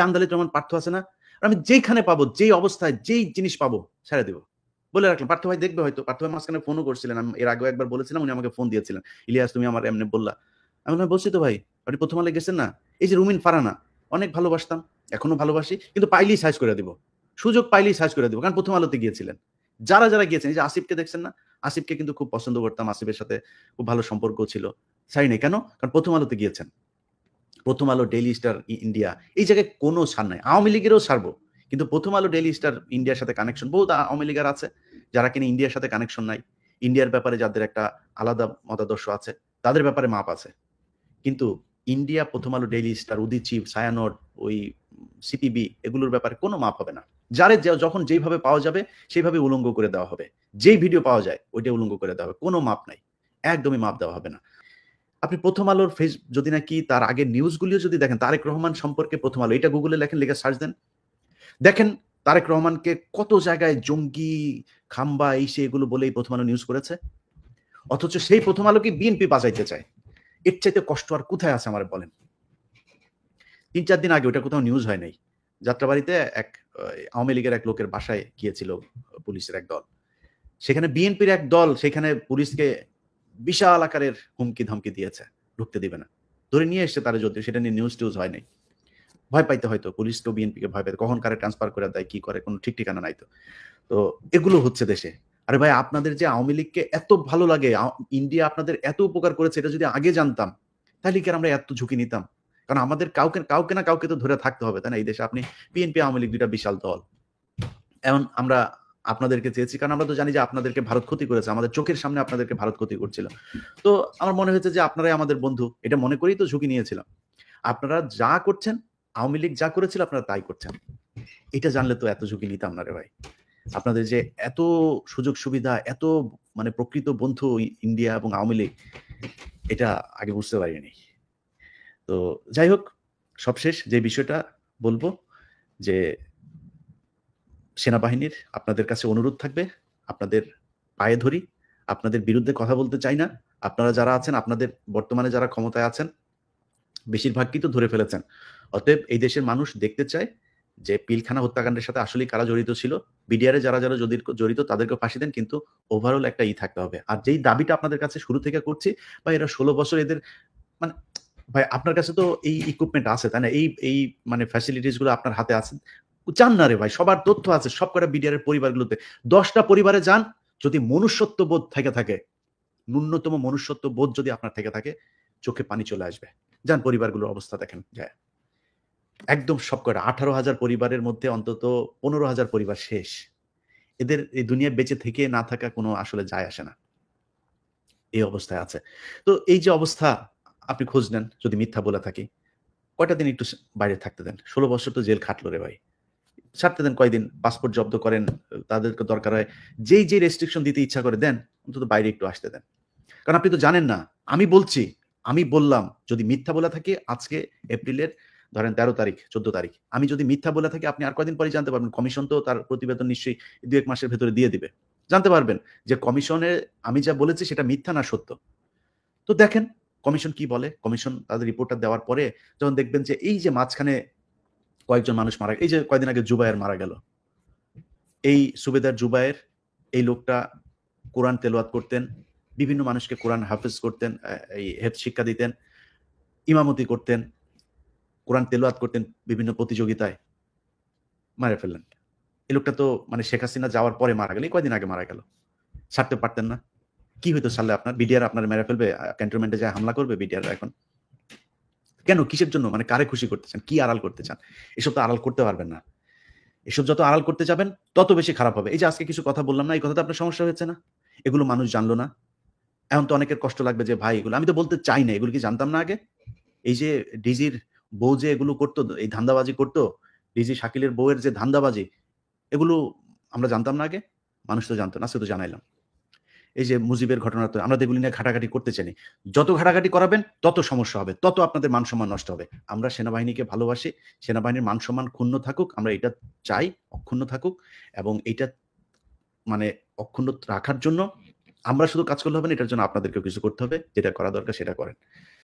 আন্দালিব রহমান পার্থ আছে না? আমি যেইখানে পাবো, যেই অবস্থায় যেই জিনিস পাবো ছেড়ে দিব। বলে রাখলাম। পার্থ ভাই দেখবে হয়তো। পার্থ ভাই মাঝখানে ফোনও করছিলেন। আমি এর আগেও একবার বলেছিলাম, উনি আমাকে ফোন দিয়েছিলেন। ইলিয়াস তুমি আমার এমনে বললা। আমি বললাম, বলছি তো ভাই। আপনি ১ম আলোয় গেছেন না? এই যে রুমিন ফারহানা, অনেক ভালোবাসতাম। এখনো ভালোবাসি। কিন্তু পাইলেই সাইজ করে দিব। সুযোগ পাইলেই সাইজ করে দিব। কারণ ১ম আলোতে গিয়েছিলেন। যারা গিয়েছেন, এই যে আসিফকে দেখছেন না? আসিফকে কিন্তু খুব পছন্দ করতাম। আসিফের সাথে খুব ভালো সম্পর্ক ছিল। ছাড়ি নাই। কেন? কারণ ১ম আলোতে গিয়েছেন। 'প্রথম আলো', 'ডেইলি স্টার ইন্ডিয়া' এই জায়গায় কোনো ছাড় নাই। আওয়ামী লীগেরও ছাড়বো। কিন্তু 'প্রথম আলো', 'ডেইলি স্টার ইন্ডিয়ার' সাথে কানেকশন বহুত আওয়ামী লীগের আছে, যারা কিনা ইন্ডিয়ার সাথে কানেকশন নাই। ইন্ডিয়ার ব্যাপারে যাদের একটা আলাদা মতাদর্শ আছে, তাদের ব্যাপারে মাপ আছে। কিন্তু ইন্ডিয়া, 'প্রথম আলো', 'ডেইলি স্টার', 'উদীচী', 'ছায়ানট', ওই সিপিবি এগুলোর ব্যাপারে কোনো মাপ হবে না। যখন যেইভাবে পাওয়া যাবে সেইভাবে উলঙ্গ করে দেওয়া হবে। যেই ভিডিও পাওয়া যায় ওইটাই উলঙ্গ করে দেওয়া হবে। কোনো মাপ নাই। একদমই মাপ দেওয়া হবে না। আপনি 'প্রথম আলোর' যদি নাকি তার আগের নিউজগুলিও যদি দেখেন, তারেক রহমান সম্পর্কে 'প্রথম আলো' এটা গুগলে লেখেন, লিখে সার্চ দেন। দেখেন তারেক রহমানকে কত জায়গায় জঙ্গি, খাম্বা এই সেই এগুলো বলেই 'প্রথম আলো' নিউজ করেছে। অথচ সেই 'প্রথম আলোকে বিএনপি বাঁচাইতে চায়। এর চাইতে কষ্ট আর কোথায় আছে আমারে বলেন? ৩-৪ দিন আগে ওটা কোথাও নিউজ হয় নাই। যাত্রাবাড়ীতে এক আওয়ামী লীগের এক লোকের বাসায় গিয়েছিল পুলিশের এক দল। সেখানে বিএনপির এক দল সেখানে পুলিশকে বিশাল আকারের হুমকি-ধমকি দিয়েছে। ঢুকতে দিবে না। ধরে নিয়ে এসছে তারা, যদিও সেটা নিয়ে নিউজ-টিউজ হয় নাই। ভয় পাইতে হয়তো। পুলিশকেও বিএনপিকে ভয় পাইতে। কখন কারে ট্রান্সফার করে দেয়, কি করে কোন ঠিক ঠিকানা নাই তো। তো এগুলো হচ্ছে দেশে। আরে ভাই, আপনাদের যে আওয়ামী লীগকে এত ভালো লাগে, ইন্ডিয়া আপনাদের এত উপকার করেছে, এটা যদি আগে জানতাম, তাহলে কি আর আমরা এত ঝুঁকি নিতাম? কারণ আমাদের কাউকে না কাউকে তো ধরে থাকতে হবে, তাই না? এই দেশে আপনি বিএনপি, আওয়ামী লীগ ২ টা বিশাল দল। এখন আমরা আপনাদেরকে চেয়েছি কারণ আমরা তো জানি যে আপনাদেরকে ভারত ক্ষতি করেছে। আমাদের চোখের সামনে আপনাদেরকে ভারত ক্ষতি করছিল। তো আমার মনে হয়েছে যে আপনারাই আমাদের বন্ধু। এটা মনে করেই তো ঝুঁকি নিয়েছিলাম। আপনারা যা করছেন, আওয়ামী লীগ যা করেছিল আপনারা তাই করছেন। এটা জানলে তো এত ঝুঁকি নিতাম না রে ভাই। আপনাদের যে এত সুযোগ সুবিধা, এত মানে প্রকৃত বন্ধু ইন্ডিয়া এবং আওয়ামী লীগ, এটা আগে বুঝতে পারিনি। তো যাই হোক, সবশেষ যে বিষয়টা বলব যে সেনাবাহিনীর আপনাদের কাছে অনুরোধ থাকবে, আপনাদের পায়ে ধরি। আপনাদের বিরুদ্ধে কথা বলতে চাই না। আপনারা যারা আছেন, আপনাদের বর্তমানে যারা ক্ষমতায় আছেন, বেশিরভাগই তো ধরে ফেলেছেন। অতএব এই দেশের মানুষ দেখতে চায় যে পিলখানা হত্যাকাণ্ডের সাথে আসলেই কারা জড়িত ছিল। বিডিআর এ যারা জড়িত তাদেরকে ফাঁসি দেন, কিন্তু ওভারঅল একটা থাকতে হবে। আর যেই দাবিটা আপনাদের কাছে শুরু থেকে করছি, ভাই এরা ১৬ বছর এদের মানে ভাই আপনার কাছে তো এই ইকুইপমেন্ট আছে, তাই না? এই মানে ফ্যাসিলিটিস গুলো আপনার হাতে আছে। যান না রে ভাই, সবার তথ্য আছে সবকটা বিডিআর এর পরিবারগুলোতে। ১০ টা পরিবারে যান, যদি মনুষ্যত্ব বোধ থেকে থাকে, ন্যূনতম মনুষ্যত্ব বোধ যদি আপনার থেকে থাকে, চোখে পানি চলে আসবে। যান পরিবারগুলোর অবস্থা দেখেন যায়। একদম সবকটা ১৮,০০০ পরিবারের মধ্যে অন্তত ১৫,০০০ পরিবার শেষ। এদের এই দুনিয়ায় বেঁচে থেকে না থাকা কোনো আসলে যায় আসে না। এই অবস্থায় আছে। তো এই যে অবস্থা, আপনি খোঁজ নেন যদি মিথ্যা বলে থাকি। কয়টা দিন একটু বাইরে থাকতে দেন। ১৬ বছর তো জেল খাটলো রে ভাই। ছাড়তে দেন কয়দিন, পাসপোর্ট জব্দ করেন, তাদেরকে দরকার হয় যেই রেস্ট্রিকশন দিতে ইচ্ছা করে দেন, অন্তত বাইরে একটু আসতে দেন। কারণ আপনি তো জানেন না। আমি বলছি, আমি বললাম যদি মিথ্যা বলে থাকি, আজকে এপ্রিলের ধরেন ১৩ তারিখ, ১৪ তারিখ। আমি যদি মিথ্যা বলে থাকি, আপনি আর কয়দিন পরেই জানতে পারবেন। কমিশন তো তার প্রতিবেদন নিশ্চয়ই ২-১ মাসের ভেতরে দিয়ে দিবে। জানতে পারবেন যে কমিশনে আমি যা বলেছি সেটা মিথ্যা না সত্য। তো দেখেন কমিশন কি বলে। কমিশন তাদের রিপোর্টটা দেওয়ার পরে যখন দেখবেন যে এই যে মাঝখানে কয়েকজন মানুষ মারা, এই যে কয়দিন আগে জুবায়ের মারা গেল। এই সুবেদার জুবায়ের, এই লোকটা কোরআন তেলাওয়াত করতেন, বিভিন্ন মানুষকে কোরআন হাফেজ করতেন, এই হেফজ শিক্ষা দিতেন, ইমামতি করতেন, কোরআন তেলাওয়াত করতেন বিভিন্ন প্রতিযোগিতায়, মারা ফেললেন। এই লোকটা তো মানে শেখ হাসিনা যাওয়ার পরে মারা গেল। এই কয়দিন আগে মারা গেল। ছাড়তে পারতেন না? কি হইতো ছাড়লে আপনার? বিডিআর আপনার মেরে ফেলবে? ক্যান্টনমেন্টে যায় হামলা করবে বিডিআর এখন? কেন? কিসের জন্য? মানে কারে খুশি করতে চান? কি আড়াল করতে চান? এসব তো আড়াল করতে পারবেন না। এসব যত আড়াল করতে যাবেন, তত বেশি খারাপ হবে। এই যে আজকে কিছু কথা বললাম না, এই কথাতে আপনার সমস্যা হয়েছে না? এগুলো মানুষ জানলো না। এখন তো অনেকের কষ্ট লাগবে যে ভাই এগুলো আমি তো বলতে চাই না। এগুলো কি জানতাম না আগে? এই যে ডিজির বউ যে এগুলো করতো, এই ধান্দাবাজি করতো, ডিজি শাকিলের বউয়ের যে ধান্দাবাজি, এগুলো আমরা জানতাম না আগে? মানুষ তো জানতো না, আজকে তো জানাইলাম। এই যে মুজিবের ঘটনা, তো আমরা তো এগুলি নিয়ে ঘাটাঘাটি করতে চাইনি। যত ঘাটাঘাটি করাবেন তত সমস্যা হবে, তত আপনাদের মান-সম্মান নষ্ট হবে। আমরা সেনাবাহিনীকে ভালোবাসি। সেনাবাহিনীর মান-সম্মান ক্ষুণ্ণ থাকুক, আমরা এটা চাই, অক্ষুণ্ণ থাকুক। এবং এইটা মানে অক্ষুণ্ণ রাখার জন্য আমরা শুধু কাজ করলে হবে না, এটার জন্য আপনাদেরকেও কিছু করতে হবে। যেটা করা দরকার সেটা করেন।